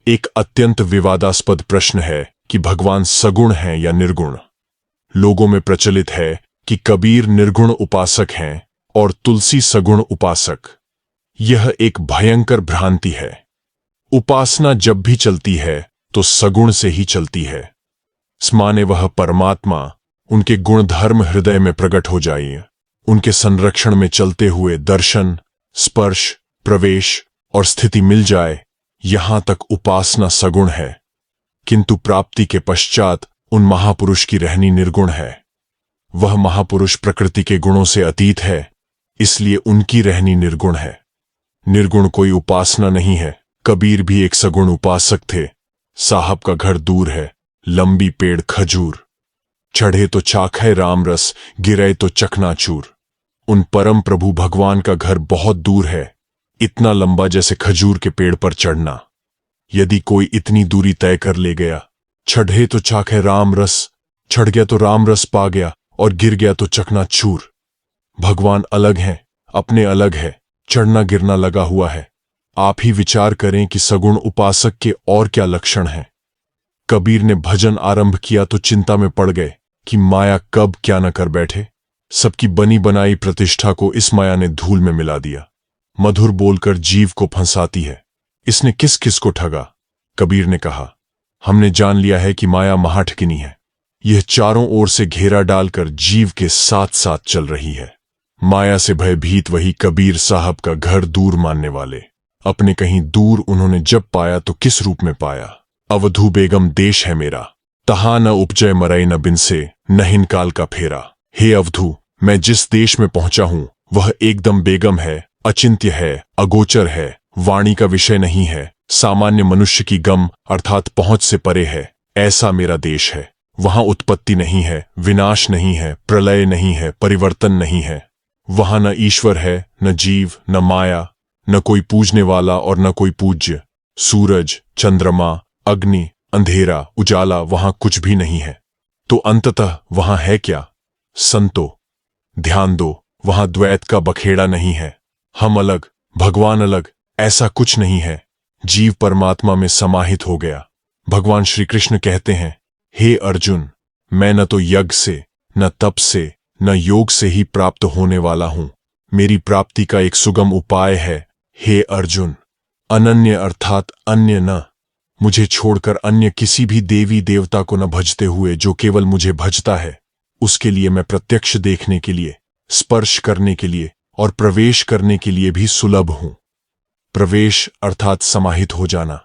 एक अत्यंत विवादास्पद प्रश्न है कि भगवान सगुण हैं या निर्गुण। लोगों में प्रचलित है कि कबीर निर्गुण उपासक हैं और तुलसी सगुण उपासक। यह एक भयंकर भ्रांति है। उपासना जब भी चलती है तो सगुण से ही चलती है। स्माने वह परमात्मा, उनके गुण धर्म हृदय में प्रकट हो जाइए। उनके संरक्षण में चलते हुए दर्शन, स्पर्श, प्रवेश और स्थिति मिल जाए, यहां तक उपासना सगुण है। किंतु प्राप्ति के पश्चात उन महापुरुष की रहनी निर्गुण है। वह महापुरुष प्रकृति के गुणों से अतीत है, इसलिए उनकी रहनी निर्गुण है। निर्गुण कोई उपासना नहीं है। कबीर भी एक सगुण उपासक थे। साहब का घर दूर है, लंबी पेड़ खजूर, चढ़े तो चाखे राम रस, गिरे तो चकनाचूर। उन परम प्रभु भगवान का घर बहुत दूर है, इतना लंबा जैसे खजूर के पेड़ पर चढ़ना। यदि कोई इतनी दूरी तय कर ले गया, चढ़े तो चाखे राम रस, चढ़ गया तो राम रस पा गया और गिर गया तो चकनाचूर। भगवान अलग हैं, अपने अलग है, चढ़ना गिरना लगा हुआ है। आप ही विचार करें कि सगुण उपासक के और क्या लक्षण हैं। कबीर ने भजन आरंभ किया तो चिंता में पड़ गए कि माया कब क्या न कर बैठे। सबकी बनी बनाई प्रतिष्ठा को इस माया ने धूल में मिला दिया। मधुर बोलकर जीव को फंसाती है। इसने किस किस को ठगा? कबीर ने कहा, हमने जान लिया है कि माया महाठगिनी है। यह चारों ओर से घेरा डालकर जीव के साथ साथ चल रही है। माया से भयभीत वही कबीर साहब का घर दूर मानने वाले। अपने कहीं दूर उन्होंने जब पाया तो किस रूप में पाया? अवधू बेगम देश है मेरा, तहा न उपजय मरई न बिनसे, न हिनकाल का फेरा। हे अवधू, मैं जिस देश में पहुंचा हूं वह एकदम बेगम है, अचिंत्य है, अगोचर है, वाणी का विषय नहीं है, सामान्य मनुष्य की गम अर्थात पहुंच से परे है। ऐसा मेरा देश है। वहां उत्पत्ति नहीं है, विनाश नहीं है, प्रलय नहीं है, परिवर्तन नहीं है। वहां न ईश्वर है, न जीव, न माया, न कोई पूजने वाला और न कोई पूज्य। सूरज, चंद्रमा, अग्नि, अंधेरा, उजाला, वहां कुछ भी नहीं है। तो अंततः वहां है क्या? संतो, ध्यान दो, वहां द्वैत का बखेड़ा नहीं है। हम अलग, भगवान अलग, ऐसा कुछ नहीं है। जीव परमात्मा में समाहित हो गया। भगवान श्री कृष्ण कहते हैं, हे अर्जुन, मैं न तो यज्ञ से, न तप से, न योग से ही प्राप्त होने वाला हूं। मेरी प्राप्ति का एक सुगम उपाय है। हे अर्जुन, अनन्य अर्थात अन्य न, मुझे छोड़कर अन्य किसी भी देवी देवता को न भजते हुए जो केवल मुझे भजता है, उसके लिए मैं प्रत्यक्ष देखने के लिए, स्पर्श करने के लिए और प्रवेश करने के लिए भी सुलभ हूं। प्रवेश अर्थात समाहित हो जाना।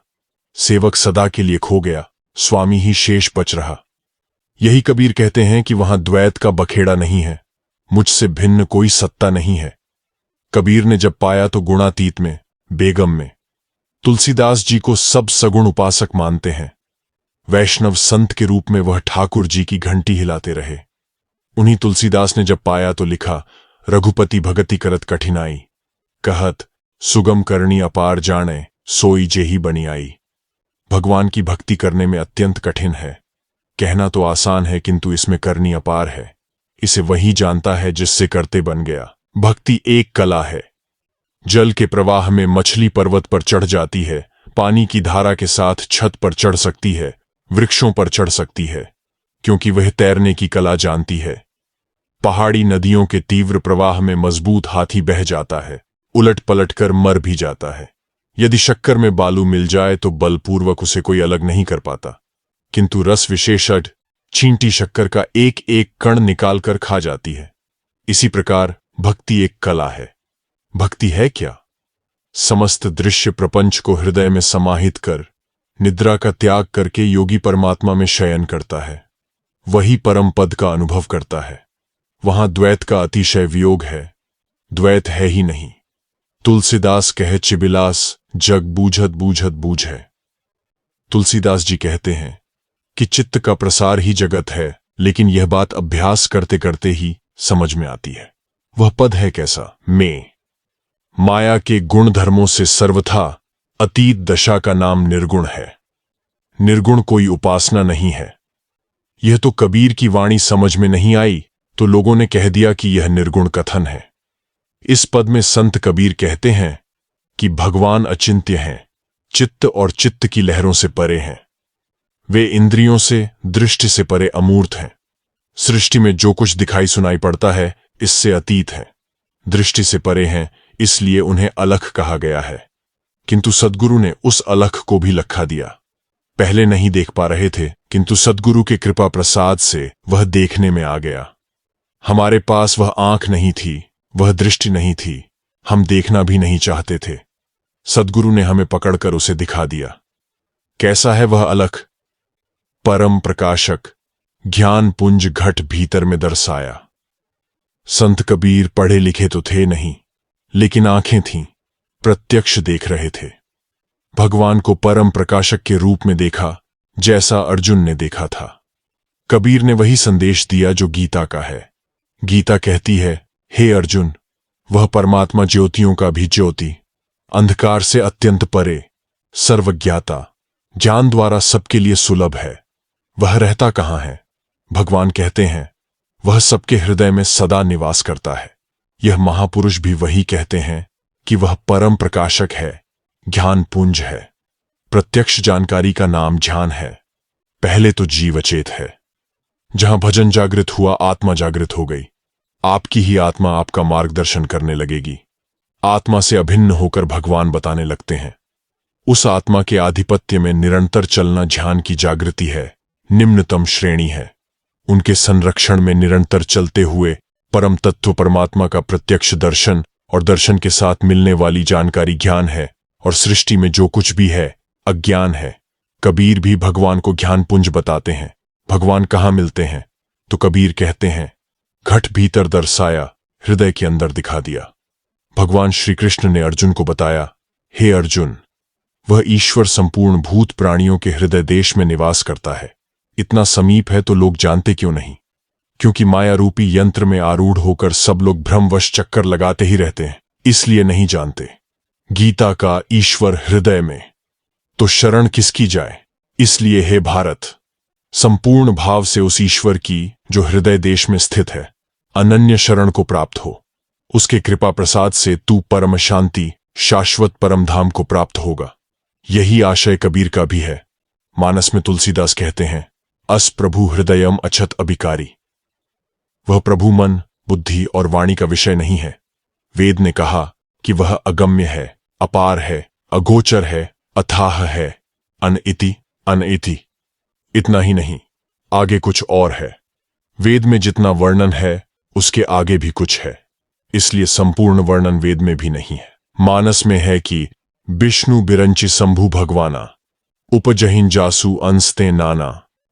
सेवक सदा के लिए खो गया, स्वामी ही शेष बच रहा। यही कबीर कहते हैं कि वहां द्वैत का बखेड़ा नहीं है, मुझसे भिन्न कोई सत्ता नहीं है। कबीर ने जब पाया तो गुणातीत में, बेगम में। तुलसीदास जी को सब सगुण उपासक मानते हैं। वैष्णव संत के रूप में वह ठाकुर जी की घंटी हिलाते रहे। उन्हीं तुलसीदास ने जब पाया तो लिखा, रघुपति भगति करत कठिनाई, कहत सुगम करनी अपार जाने, सोई जेही बनी आई। भगवान की भक्ति करने में अत्यंत कठिन है। कहना तो आसान है किंतु इसमें करनी अपार है। इसे वही जानता है जिससे करते बन गया। भक्ति एक कला है। जल के प्रवाह में मछली पर्वत पर चढ़ जाती है, पानी की धारा के साथ छत पर चढ़ सकती है, वृक्षों पर चढ़ सकती है, क्योंकि वह तैरने की कला जानती है। पहाड़ी नदियों के तीव्र प्रवाह में मजबूत हाथी बह जाता है, उलट पलट कर मर भी जाता है। यदि शक्कर में बालू मिल जाए तो बलपूर्वक उसे कोई अलग नहीं कर पाता, किंतु रस विशेषज्ञ चींटी शक्कर का एक एक कण निकालकर खा जाती है। इसी प्रकार भक्ति एक कला है। भक्ति है क्या? समस्त दृश्य प्रपंच को हृदय में समाहित कर, निद्रा का त्याग करके योगी परमात्मा में शयन करता है। वही परम पद का अनुभव करता है। वहां द्वैत का अतिशय वियोग है, द्वैत है ही नहीं। तुलसीदास कहे चिबिलास, जग बूझत बूझत बूझे। तुलसीदास जी कहते हैं कि चित्त का प्रसार ही जगत है, लेकिन यह बात अभ्यास करते करते ही समझ में आती है। वह पद है कैसा? में माया के गुण धर्मों से सर्वथा अतीत दशा का नाम निर्गुण है। निर्गुण कोई उपासना नहीं है। यह तो कबीर की वाणी समझ में नहीं आई तो लोगों ने कह दिया कि यह निर्गुण कथन है। इस पद में संत कबीर कहते हैं कि भगवान अचिंत्य हैं, चित्त और चित्त की लहरों से परे हैं। वे इंद्रियों से, दृष्टि से परे अमूर्त हैं। सृष्टि में जो कुछ दिखाई सुनाई पड़ता है इससे अतीत है। दृष्टि से परे हैं, इसलिए उन्हें अलख कहा गया है। किंतु सद्गुरु ने उस अलख को भी लखा दिया। पहले नहीं देख पा रहे थे, किंतु सद्गुरु के कृपा प्रसाद से वह देखने में आ गया। हमारे पास वह आंख नहीं थी, वह दृष्टि नहीं थी, हम देखना भी नहीं चाहते थे। सद्गुरु ने हमें पकड़कर उसे दिखा दिया। कैसा है वह अलख? परम प्रकाशक ज्ञान पुंज घट भीतर में दर्शाया। संत कबीर पढ़े लिखे तो थे नहीं, लेकिन आंखें थीं, प्रत्यक्ष देख रहे थे। भगवान को परम प्रकाशक के रूप में देखा, जैसा अर्जुन ने देखा था। कबीर ने वही संदेश दिया जो गीता का है। गीता कहती है, हे अर्जुन, वह परमात्मा ज्योतियों का भी ज्योति, अंधकार से अत्यंत परे, सर्वज्ञाता, ज्ञान द्वारा सबके लिए सुलभ है। वह रहता कहाँ है? भगवान कहते हैं, वह सबके हृदय में सदा निवास करता है। यह महापुरुष भी वही कहते हैं कि वह परम प्रकाशक है, ज्ञान पुंज है। प्रत्यक्ष जानकारी का नाम ध्यान है। पहले तो जीव अचेत है। जहां भजन जागृत हुआ, आत्मा जागृत हो गई। आपकी ही आत्मा आपका मार्गदर्शन करने लगेगी। आत्मा से अभिन्न होकर भगवान बताने लगते हैं। उस आत्मा के आधिपत्य में निरंतर चलना ध्यान की जागृति है, निम्नतम श्रेणी है। उनके संरक्षण में निरंतर चलते हुए परम तत्व परमात्मा का प्रत्यक्ष दर्शन और दर्शन के साथ मिलने वाली जानकारी ज्ञान है, और सृष्टि में जो कुछ भी है अज्ञान है। कबीर भी भगवान को ज्ञान पुंज बताते हैं। भगवान कहाँ मिलते हैं? तो कबीर कहते हैं, घट भीतर दर्शाया, हृदय के अंदर दिखा दिया। भगवान श्री कृष्ण ने अर्जुन को बताया, हे अर्जुन, वह ईश्वर संपूर्ण भूत प्राणियों के हृदय देश में निवास करता है। इतना समीप है तो लोग जानते क्यों नहीं? क्योंकि माया रूपी यंत्र में आरूढ़ होकर सब लोग भ्रमवश चक्कर लगाते ही रहते हैं, इसलिए नहीं जानते। गीता का ईश्वर हृदय में, तो शरण किसकी जाए? इसलिए हे भारत, संपूर्ण भाव से उस ईश्वर की जो हृदय देश में स्थित है, अनन्य शरण को प्राप्त हो। उसके कृपा प्रसाद से तू परम शांति, शाश्वत परम धाम को प्राप्त होगा। यही आशय कबीर का भी है। मानस में तुलसीदास कहते हैं, अस प्रभु हृदयम अछत अभिकारी। वह प्रभु मन, बुद्धि और वाणी का विषय नहीं है। वेद ने कहा कि वह अगम्य है, अपार है, अगोचर है, अथाह है, अनइति, अनइति। इतना ही नहीं, आगे कुछ और है। वेद में जितना वर्णन है उसके आगे भी कुछ है, इसलिए संपूर्ण वर्णन वेद में भी नहीं है। मानस में है कि विष्णु बिरंचि शंभु भगवाना, उपजहिन जासु अंस्ते नाना,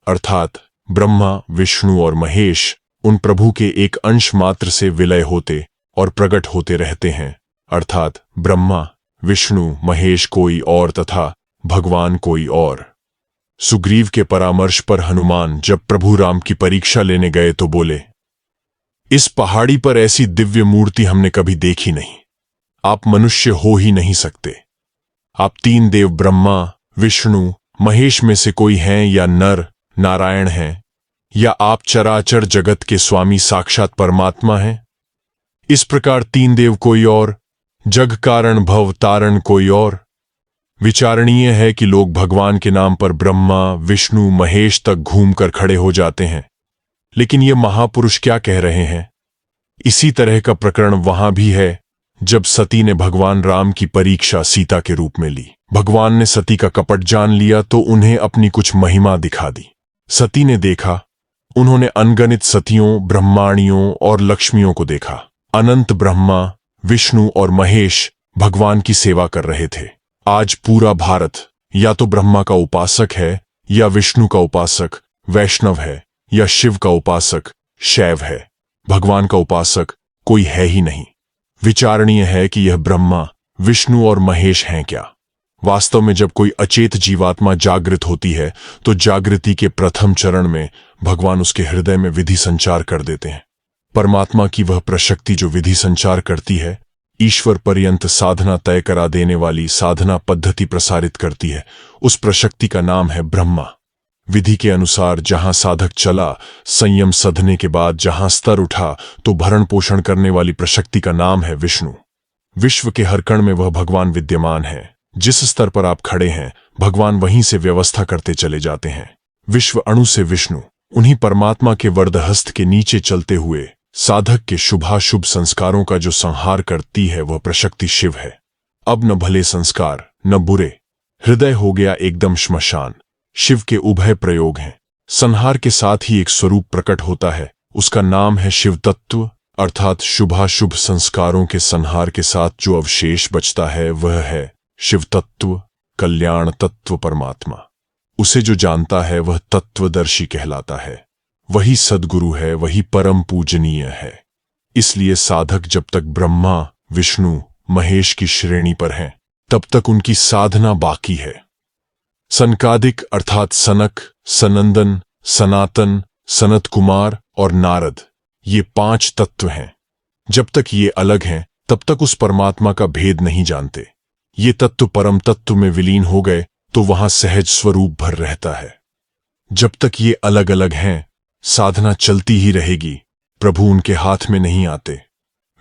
अर्थात ब्रह्मा, विष्णु और महेश उन प्रभु के एक अंश मात्र से विलय होते और प्रकट होते रहते हैं। अर्थात ब्रह्मा, विष्णु, महेश कोई और तथा भगवान कोई और। सुग्रीव के परामर्श पर हनुमान जब प्रभु राम की परीक्षा लेने गए तो बोले, इस पहाड़ी पर ऐसी दिव्य मूर्ति हमने कभी देखी नहीं। आप मनुष्य हो ही नहीं सकते। आप तीन देव ब्रह्मा, विष्णु, महेश में से कोई हैं, या नर नारायण हैं, या आप चराचर जगत के स्वामी साक्षात परमात्मा हैं। इस प्रकार तीन देव कोई और, जग कारण भव तारण कोई और। विचारणीय है कि लोग भगवान के नाम पर ब्रह्मा, विष्णु, महेश तक घूमकर खड़े हो जाते हैं, लेकिन ये महापुरुष क्या कह रहे हैं? इसी तरह का प्रकरण वहां भी है जब सती ने भगवान राम की परीक्षा सीता के रूप में ली। भगवान ने सती का कपट जान लिया तो उन्हें अपनी कुछ महिमा दिखा दी। सती ने देखा, उन्होंने अनगणित सतियों, ब्रह्माणियों और लक्ष्मियों को देखा। अनंत ब्रह्मा, विष्णु और महेश भगवान की सेवा कर रहे थे। आज पूरा भारत या तो ब्रह्मा का उपासक है, या विष्णु का उपासक वैष्णव है, या शिव का उपासक शैव है। भगवान का उपासक कोई है ही नहीं। विचारणीय है कि यह ब्रह्मा, विष्णु और महेश हैं क्या? वास्तव में जब कोई अचेत जीवात्मा जागृत होती है तो जागृति के प्रथम चरण में भगवान उसके हृदय में विधि संचार कर देते हैं। परमात्मा की वह प्रशक्ति जो विधि संचार करती है, ईश्वर पर्यंत साधना तय करा देने वाली साधना पद्धति प्रसारित करती है। उस प्रशक्ति का नाम है ब्रह्मा। विधि के अनुसार जहां साधक चला, संयम सधने के बाद जहां स्तर उठा, तो भरण पोषण करने वाली प्रशक्ति का नाम है विष्णु। विश्व के हर कण में वह भगवान विद्यमान है। जिस स्तर पर आप खड़े हैं, भगवान वहीं से व्यवस्था करते चले जाते हैं। विश्व अणु से विष्णु, उन्हीं परमात्मा के वरदहस्त के नीचे चलते हुए साधक के शुभाशुभ संस्कारों का जो संहार करती है वह प्रशक्ति शिव है। अब न भले संस्कार न बुरे, हृदय हो गया एकदम श्मशान। शिव के उभय प्रयोग हैं। संहार के साथ ही एक स्वरूप प्रकट होता है, उसका नाम है शिव तत्व, अर्थात शुभाशुभ संस्कारों के संहार के साथ जो अवशेष बचता है वह है शिव तत्व, कल्याण तत्व परमात्मा। उसे जो जानता है वह तत्वदर्शी कहलाता है। वही सद्गुरु है, वही परम पूजनीय है। इसलिए साधक जब तक ब्रह्मा विष्णु महेश की श्रेणी पर हैं, तब तक उनकी साधना बाकी है। सनकादिक अर्थात सनक, सनंदन, सनातन, सनत कुमार और नारद, ये 5 तत्व हैं। जब तक ये अलग हैं, तब तक उस परमात्मा का भेद नहीं जानते। ये तत्व परम तत्व में विलीन हो गए तो वहां सहज स्वरूप भर रहता है। जब तक ये अलग अलग हैं, साधना चलती ही रहेगी, प्रभु उनके हाथ में नहीं आते।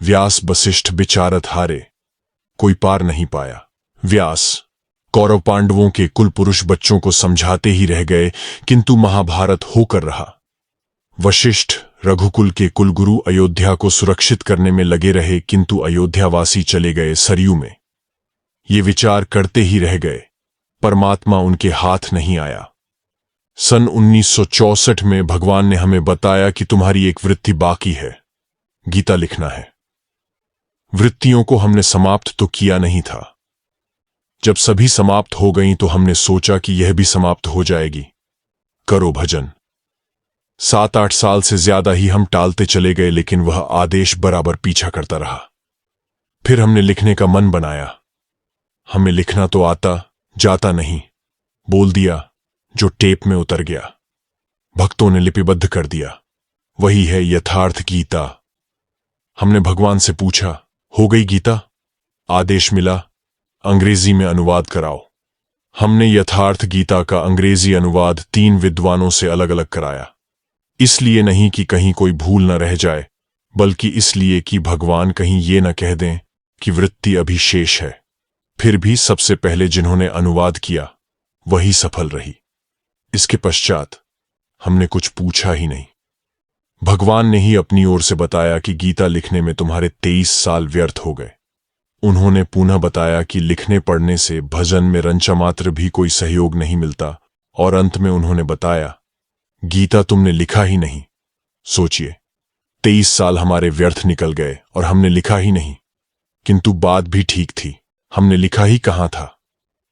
व्यास वशिष्ठ विचारत हारे, कोई पार नहीं पाया। व्यास कौरव पांडवों के कुल पुरुष बच्चों को समझाते ही रह गए, किंतु महाभारत होकर रहा। वशिष्ठ रघुकुल के कुलगुरु अयोध्या को सुरक्षित करने में लगे रहे, किंतु अयोध्यावासी चले गए सरयू में। ये विचार करते ही रह गए, परमात्मा उनके हाथ नहीं आया। सन 1964 में भगवान ने हमें बताया कि तुम्हारी एक वृत्ति बाकी है, गीता लिखना है। वृत्तियों को हमने समाप्त तो किया नहीं था। जब सभी समाप्त हो गईं तो हमने सोचा कि यह भी समाप्त हो जाएगी, करो भजन। 7-8 साल से ज्यादा ही हम टालते चले गए, लेकिन वह आदेश बराबर पीछा करता रहा। फिर हमने लिखने का मन बनाया। हमें लिखना तो आता जाता नहीं, बोल दिया जो टेप में उतर गया। भक्तों ने लिपिबद्ध कर दिया, वही है यथार्थ गीता। हमने भगवान से पूछा, हो गई गीता? आदेश मिला, अंग्रेजी में अनुवाद कराओ। हमने यथार्थ गीता का अंग्रेजी अनुवाद 3 विद्वानों से अलग अलग कराया। इसलिए नहीं कि कहीं कोई भूल न रह जाए, बल्कि इसलिए कि भगवान कहीं ये न कह दें कि वृत्ति अभी शेष है। फिर भी सबसे पहले जिन्होंने अनुवाद किया वही सफल रही। इसके पश्चात हमने कुछ पूछा ही नहीं। भगवान ने ही अपनी ओर से बताया कि गीता लिखने में तुम्हारे 23 साल व्यर्थ हो गए। उन्होंने पुनः बताया कि लिखने पढ़ने से भजन में रंचा मात्र भी कोई सहयोग नहीं मिलता, और अंत में उन्होंने बताया, गीता तुमने लिखा ही नहीं। सोचिए, 23 साल हमारे व्यर्थ निकल गए और हमने लिखा ही नहीं। किंतु बात भी ठीक थी, हमने लिखा ही कहां था।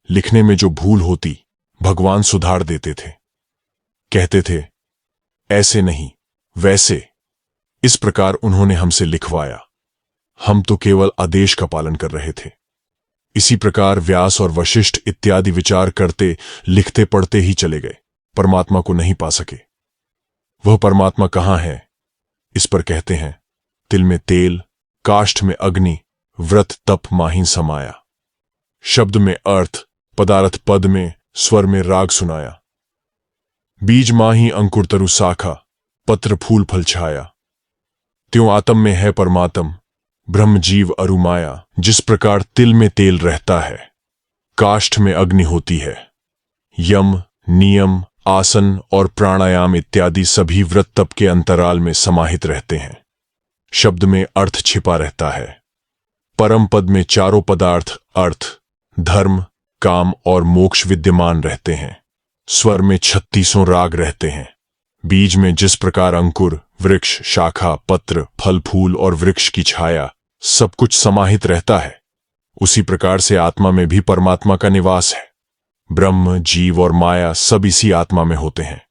लिखने में जो भूल होती भगवान सुधार देते थे, कहते थे ऐसे नहीं वैसे। इस प्रकार उन्होंने हमसे लिखवाया। हम तो केवल आदेश का पालन कर रहे थे। इसी प्रकार व्यास और वशिष्ठ इत्यादि विचार करते लिखते पढ़ते ही चले गए, परमात्मा को नहीं पा सके। वह परमात्मा कहां है? इस पर कहते हैं, तिल में तेल, काष्ठ में अग्नि, व्रत तप माही समाया। शब्द में अर्थ, पदार्थ पद में, स्वर में राग सुनाया। बीज माही अंकुर तरु शाखा, पत्र फूल फल छाया। त्यों आत्म में है परमात्म, ब्रह्म जीव अरु माया। जिस प्रकार तिल में तेल रहता है, काष्ठ में अग्नि होती है, यम, नियम, आसन और प्राणायाम इत्यादि सभी व्रत तप के अंतराल में समाहित रहते हैं। शब्द में अर्थ छिपा रहता है। परम पद में चारों पदार्थ अर्थ, धर्म, काम और मोक्ष विद्यमान रहते हैं। स्वर में 36 राग रहते हैं। बीज में जिस प्रकार अंकुर, वृक्ष, शाखा, पत्र, फल फूल और वृक्ष की छाया सब कुछ समाहित रहता है, उसी प्रकार से आत्मा में भी परमात्मा का निवास है। ब्रह्म, जीव और माया सब इसी आत्मा में होते हैं।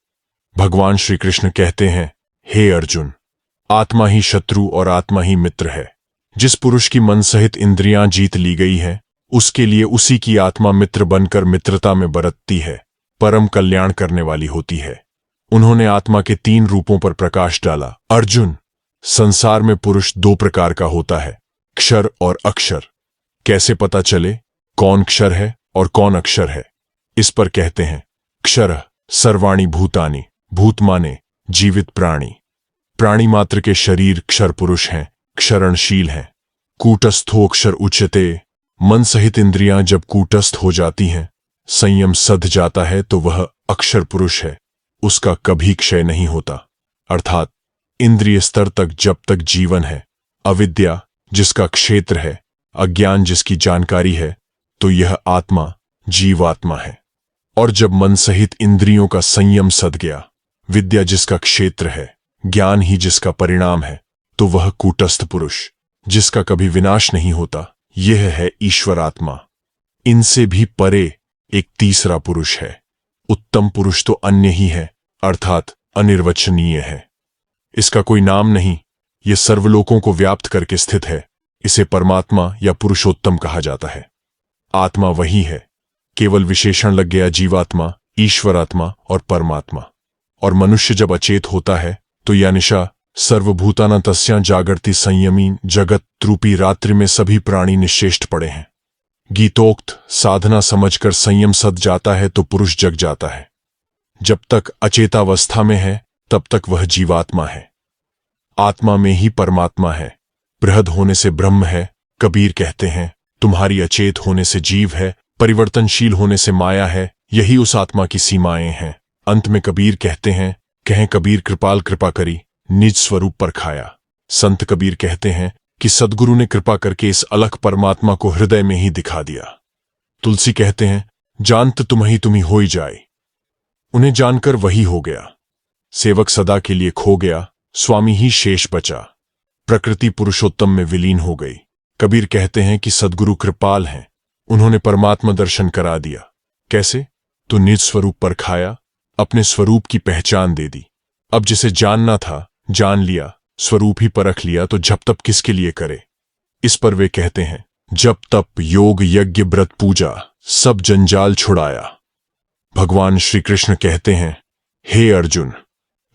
भगवान श्री कृष्ण कहते हैं, हे अर्जुन, आत्मा ही शत्रु और आत्मा ही मित्र है। जिस पुरुष की मन सहित इंद्रियां जीत ली गई हैं, उसके लिए उसी की आत्मा मित्र बनकर मित्रता में बरतती है, परम कल्याण करने वाली होती है। उन्होंने आत्मा के 3 रूपों पर प्रकाश डाला। अर्जुन, संसार में पुरुष 2 प्रकार का होता है, क्षर और अक्षर। कैसे पता चले कौन क्षर है और कौन अक्षर है? इस पर कहते हैं, क्षर सर्वाणि भूतानि, भूत माने जीवित प्राणी। प्राणी मात्र के शरीर क्षर पुरुष हैं, क्षरणशील हैं। कूटस्थोक्षर उच्यते, मन सहित इंद्रियां जब कूटस्थ हो जाती हैं, संयम सध जाता है, तो वह अक्षर पुरुष है, उसका कभी क्षय नहीं होता। अर्थात इंद्रिय स्तर तक जब तक जीवन है, अविद्या जिसका क्षेत्र है, अज्ञान जिसकी जानकारी है, तो यह आत्मा जीवात्मा है। और जब मन सहित इंद्रियों का संयम सध गया, विद्या जिसका क्षेत्र है, ज्ञान ही जिसका परिणाम है, तो वह कूटस्थ पुरुष जिसका कभी विनाश नहीं होता, यह है ईश्वर आत्मा। इनसे भी परे एक तीसरा पुरुष है। उत्तम पुरुष तो अन्य ही है, अर्थात अनिर्वचनीय है। इसका कोई नाम नहीं, यह सर्वलोकों को व्याप्त करके स्थित है। इसे परमात्मा या पुरुषोत्तम कहा जाता है। आत्मा वही है, केवल विशेषण लग गया जीवात्मा, ईश्वरात्मा और परमात्मा। और मनुष्य जब अचेत होता है तो या निशा सर्वभूताना तस्यां जागृति संयमी जगत रूपी रात्रि में सभी प्राणी निश्चेष्ट पड़े हैं। गीतोक्त साधना समझकर संयम सध जाता है तो पुरुष जग जाता है। जब तक अचेतावस्था में है तब तक वह जीवात्मा है। आत्मा में ही परमात्मा है। बृहद होने से ब्रह्म है। कबीर कहते हैं, तुम्हारी अचेत होने से जीव है, परिवर्तनशील होने से माया है, यही उस आत्मा की सीमाएं हैं। अंत में कबीर कहते हैं, कहें कबीर कृपाल कृपा करी, निज स्वरूप पर खाया। संत कबीर कहते हैं कि सद्गुरु ने कृपा करके इस अलख परमात्मा को हृदय में ही दिखा दिया। तुलसी कहते हैं, जानत तुम्ही होई जाए। उन्हें जानकर वही हो गया। सेवक सदा के लिए खो गया, स्वामी ही शेष बचा। प्रकृति पुरुषोत्तम में विलीन हो गई। कबीर कहते हैं कि सद्गुरु कृपाल हैं, उन्होंने परमात्मा दर्शन करा दिया। कैसे? तो निज स्वरूप पर खाया, अपने स्वरूप की पहचान दे दी। अब जिसे जानना था जान लिया, स्वरूप ही परख लिया, तो जप तप किसके लिए करे। इस पर वे कहते हैं, जप तप योग यज्ञ व्रत पूजा सब जंजाल छुड़ाया। भगवान श्री कृष्ण कहते हैं, हे अर्जुन,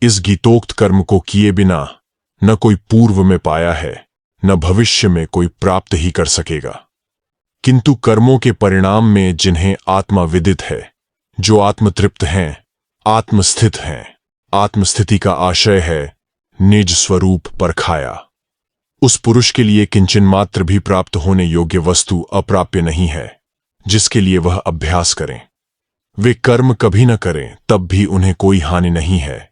इस गीतोक्त कर्म को किए बिना न कोई पूर्व में पाया है, न भविष्य में कोई प्राप्त ही कर सकेगा। किंतु कर्मों के परिणाम में जिन्हें आत्मा विदित है, जो आत्मतृप्त हैं, आत्मस्थित हैं, आत्मस्थिति का आशय है निज स्वरूप पर खाया, उस पुरुष के लिए किंचन मात्र भी प्राप्त होने योग्य वस्तु अप्राप्य नहीं है, जिसके लिए वह अभ्यास करें। वे कर्म कभी न करें तब भी उन्हें कोई हानि नहीं है।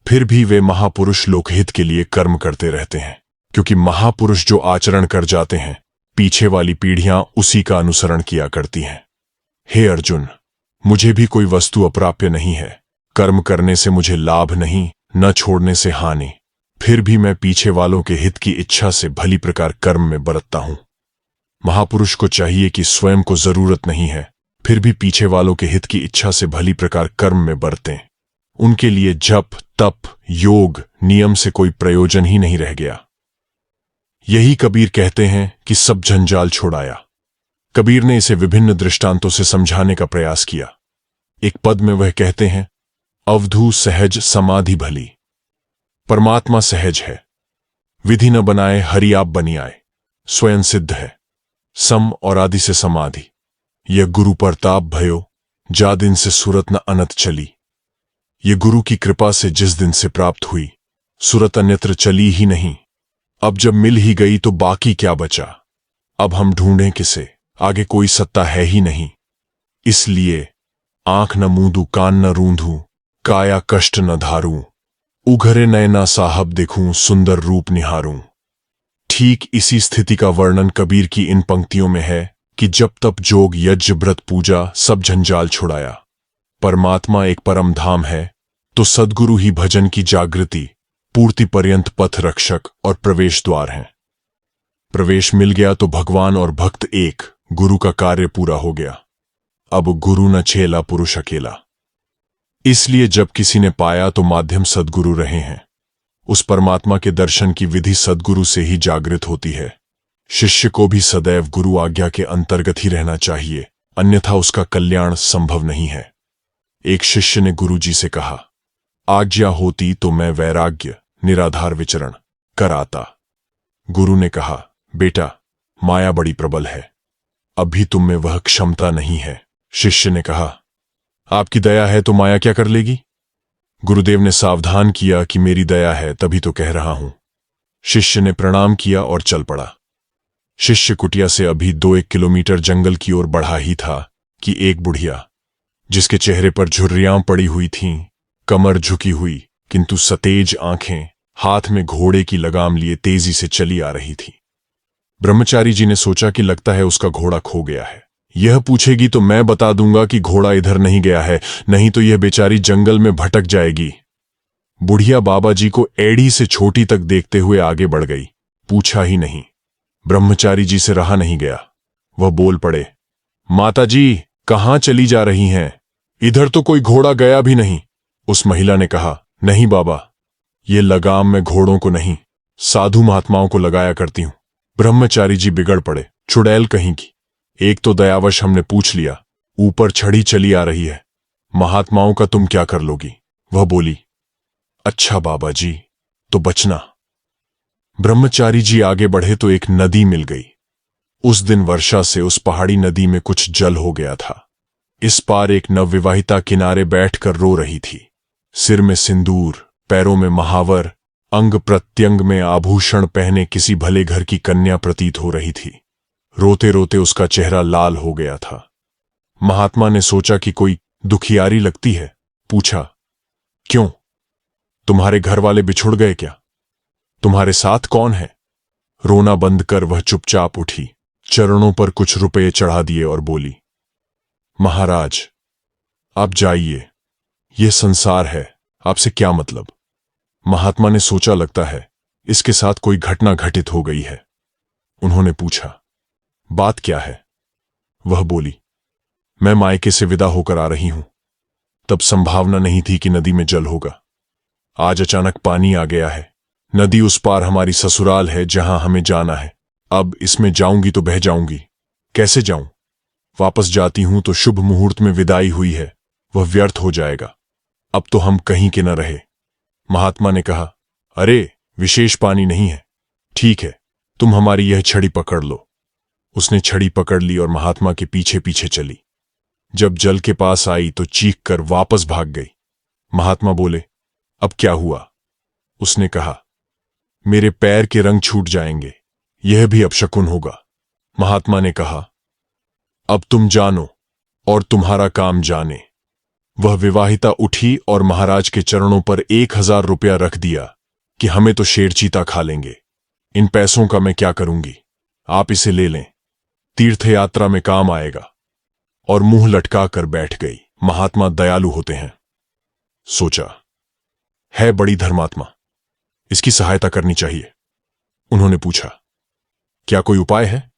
फिर भी वे महापुरुष लोकहित के लिए कर्म करते रहते हैं, क्योंकि महापुरुष जो आचरण कर जाते हैं, पीछे वाली पीढ़ियां उसी का अनुसरण किया करती हैं। हे अर्जुन, मुझे भी कोई वस्तु अप्राप्य नहीं है। कर्म करने से मुझे लाभ नहीं, न छोड़ने से हानि। फिर भी मैं पीछे वालों के हित की इच्छा से भली प्रकार कर्म में बरतता हूं। महापुरुष को चाहिए कि स्वयं को जरूरत नहीं है, फिर भी पीछे वालों के हित की इच्छा से भली प्रकार कर्म में बरतें। उनके लिए जप तप योग नियम से कोई प्रयोजन ही नहीं रह गया। यही कबीर कहते हैं कि सब जंजाल छुड़ाया। कबीर ने इसे विभिन्न दृष्टांतों से समझाने का प्रयास किया। एक पद में वह कहते हैं, अवधू सहज समाधि भली। परमात्मा सहज है, विधि न बनाए हरि आप बनी आए, स्वयं सिद्ध है। सम और आदि से समाधि, यह गुरु परताप भयो, जा दिन से सुरत न अनत चली। ये गुरु की कृपा से जिस दिन से प्राप्त हुई, सुरत अन्यत्र चली ही नहीं। अब जब मिल ही गई तो बाकी क्या बचा। अब हम ढूंढें किसे, आगे कोई सत्ता है ही नहीं। इसलिए आंख न मूंदू कान न रूंधू, काया कष्ट न धारूं, उघरे नयना साहब देखूं सुंदर रूप निहारूं। ठीक इसी स्थिति का वर्णन कबीर की इन पंक्तियों में है कि जब तप जोग यज्ञ व्रत पूजा सब जंजाल छुड़ाया। परमात्मा एक परम धाम है तो सद्गुरु ही भजन की जागृति पूर्ति पर्यंत पथ रक्षक और प्रवेश द्वार हैं। प्रवेश मिल गया तो भगवान और भक्त एक, गुरु का कार्य पूरा हो गया। अब गुरु न छेला पुरुष अकेला। इसलिए जब किसी ने पाया तो माध्यम सद्गुरु रहे हैं। उस परमात्मा के दर्शन की विधि सद्गुरु से ही जागृत होती है। शिष्य को भी सदैव गुरु आज्ञा के अंतर्गत ही रहना चाहिए, अन्यथा उसका कल्याण संभव नहीं है। एक शिष्य ने गुरुजी से कहा, आज्ञा होती तो मैं वैराग्य निराधार विचरण कराता। गुरु ने कहा, बेटा माया बड़ी प्रबल है, अभी तुम में वह क्षमता नहीं है। शिष्य ने कहा, आपकी दया है तो माया क्या कर लेगी। गुरुदेव ने सावधान किया कि मेरी दया है तभी तो कह रहा हूं। शिष्य ने प्रणाम किया और चल पड़ा। शिष्य कुटिया से अभी 2-1 किलोमीटर जंगल की ओर बढ़ा ही था कि एक बुढ़िया, जिसके चेहरे पर झुर्रियां पड़ी हुई थीं, कमर झुकी हुई किंतु सतेज आंखें, हाथ में घोड़े की लगाम लिए तेजी से चली आ रही थी। ब्रह्मचारी जी ने सोचा कि लगता है उसका घोड़ा खो गया है। यह पूछेगी तो मैं बता दूंगा कि घोड़ा इधर नहीं गया है, नहीं तो यह बेचारी जंगल में भटक जाएगी। बुढ़िया बाबा जी को एड़ी से छोटी तक देखते हुए आगे बढ़ गई। पूछा ही नहीं, ब्रह्मचारी जी से रहा नहीं गया। वह बोल पड़े, माता जी कहां चली जा रही हैं? इधर तो कोई घोड़ा गया भी नहीं। उस महिला ने कहा, नहीं बाबा, ये लगाम मैं घोड़ों को नहीं, साधु महात्माओं को लगाया करती हूं। ब्रह्मचारी जी बिगड़ पड़े, चुड़ैल कहीं की, एक तो दयावश हमने पूछ लिया, ऊपर छड़ी चली आ रही है, महात्माओं का तुम क्या कर लोगी? वह बोली, अच्छा बाबा जी, तो बचना। ब्रह्मचारी जी आगे बढ़े तो एक नदी मिल गई। उस दिन वर्षा से उस पहाड़ी नदी में कुछ जल हो गया था। इस पार एक नवविवाहिता किनारे बैठकर रो रही थी। सिर में सिंदूर, पैरों में महावर, अंग प्रत्यंग में आभूषण पहने किसी भले घर की कन्या प्रतीत हो रही थी। रोते रोते उसका चेहरा लाल हो गया था। महात्मा ने सोचा कि कोई दुखियारी लगती है। पूछा, क्यों, तुम्हारे घर वाले बिछुड़ गए क्या? तुम्हारे साथ कौन है? रोना बंद कर वह चुपचाप उठी, चरणों पर कुछ रुपए चढ़ा दिए और बोली, महाराज आप जाइए, यह संसार है, आपसे क्या मतलब? महात्मा ने सोचा लगता है इसके साथ कोई घटना घटित हो गई है। उन्होंने पूछा, बात क्या है? वह बोली, मैं मायके से विदा होकर आ रही हूं। तब संभावना नहीं थी कि नदी में जल होगा। आज अचानक पानी आ गया है। नदी उस पार हमारी ससुराल है जहां हमें जाना है। अब इसमें जाऊंगी तो बह जाऊंगी, कैसे जाऊं? वापस जाती हूं तो शुभ मुहूर्त में विदाई हुई है, वह व्यर्थ हो जाएगा। अब तो हम कहीं के न रहे। महात्मा ने कहा, अरे विशेष पानी नहीं है, ठीक है, तुम हमारी यह छड़ी पकड़ लो। उसने छड़ी पकड़ ली और महात्मा के पीछे पीछे चली। जब जल के पास आई तो चीख कर वापस भाग गई। महात्मा बोले, अब क्या हुआ? उसने कहा, मेरे पैर के रंग छूट जाएंगे, यह भी अपशकुन होगा। महात्मा ने कहा, अब तुम जानो और तुम्हारा काम जाने। वह विवाहिता उठी और महाराज के चरणों पर 1000 रुपया रख दिया कि हमें तो शेर चीता खा लेंगे, इन पैसों का मैं क्या करूंगी, आप इसे ले लें, तीर्थ यात्रा में काम आएगा। और मुंह लटका कर बैठ गई। महात्मा दयालु होते हैं। सोचा, है बड़ी धर्मात्मा, इसकी सहायता करनी चाहिए। उन्होंने पूछा, क्या कोई उपाय है?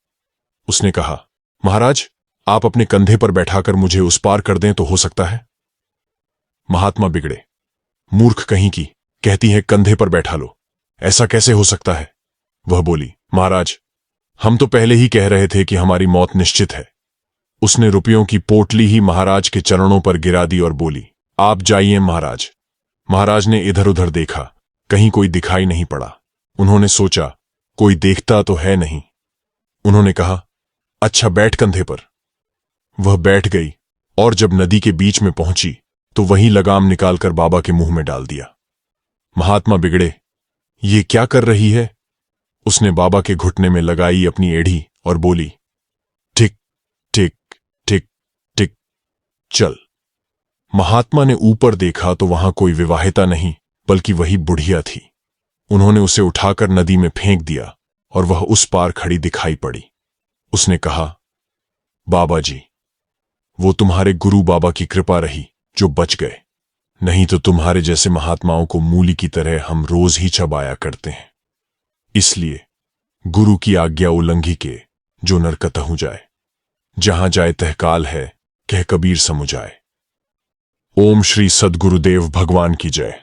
उसने कहा, महाराज आप अपने कंधे पर बैठाकर मुझे उस पार कर दें तो हो सकता है। महात्मा बिगड़े, मूर्ख कहीं की, कहती है कंधे पर बैठा लो, ऐसा कैसे हो सकता है? वह बोली, महाराज हम तो पहले ही कह रहे थे कि हमारी मौत निश्चित है। उसने रुपयों की पोटली ही महाराज के चरणों पर गिरा दी और बोली, आप जाइए महाराज। महाराज ने इधर उधर देखा, कहीं कोई दिखाई नहीं पड़ा। उन्होंने सोचा, कोई देखता तो है नहीं। उन्होंने कहा, अच्छा बैठ कंधे पर। वह बैठ गई और जब नदी के बीच में पहुंची तो वहीं लगाम निकालकर बाबा के मुंह में डाल दिया। महात्मा बिगड़े, ये क्या कर रही है? उसने बाबा के घुटने में लगाई अपनी एड़ी और बोली, टिक टिक टिक टिक चल। महात्मा ने ऊपर देखा तो वहां कोई विवाहिता नहीं बल्कि वही बुढ़िया थी। उन्होंने उसे उठाकर नदी में फेंक दिया और वह उस पार खड़ी दिखाई पड़ी। उसने कहा, बाबा जी, वो तुम्हारे गुरु बाबा की कृपा रही जो बच गए, नहीं तो तुम्हारे जैसे महात्माओं को मूली की तरह हम रोज ही चबाया करते हैं। इसलिए गुरु की आज्ञा उल्लंघी के जो नरकतहु जाए, जहां जाए तहकाल है, कह कबीर समुझाए। ओम श्री सद्गुरुदेव भगवान की जय।